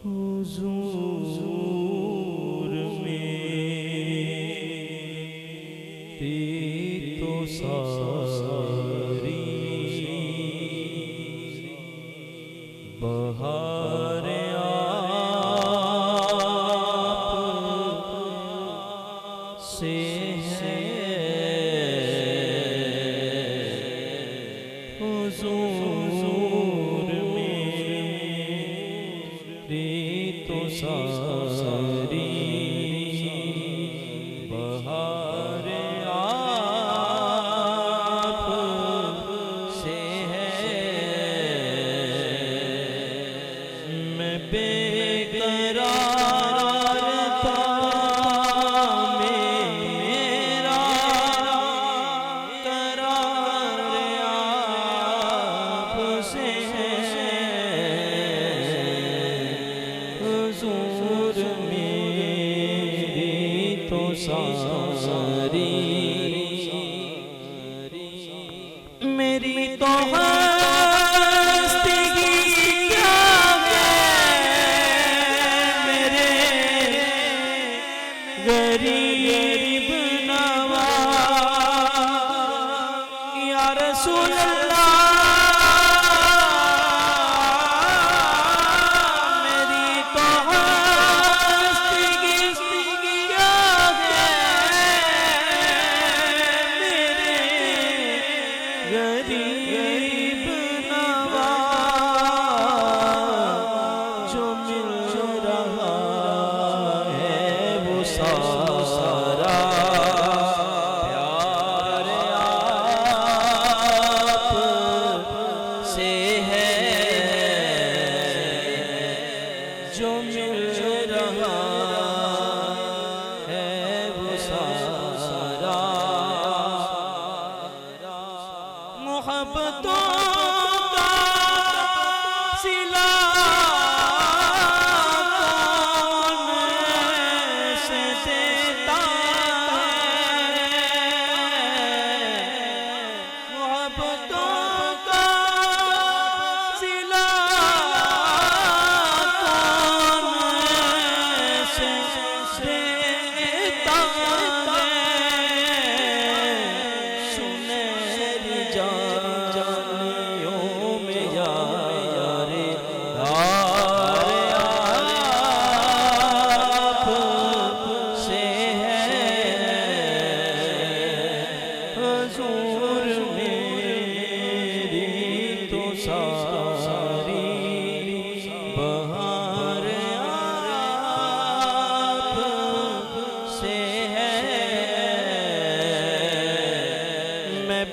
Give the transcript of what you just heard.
हुजूर मेरी तो सारी बहार आप से है। हुजूर मेरी तो सारी बहार आप से है। मैं बेकरार था, मेरा करार आप से है। हुजूर मेरी तो सारी मेरी तो हस्ती क्या है, मेरे गरीब नवाज या रसूल अल्लाह। मेरी तो हस्ती क्या है, मेरे गरीब नवाज जो मिल रहा है वो सारा प्यार आप से है। जो मिल रहा है वो सारा मोहब्बतों का सिला कौन से देता है। मोहब्बतों का सिला कौन से देता है। सुनहरी जानियों में यारे आप से है। हुजूर मेरी तो सारी बहार आप से है। मैं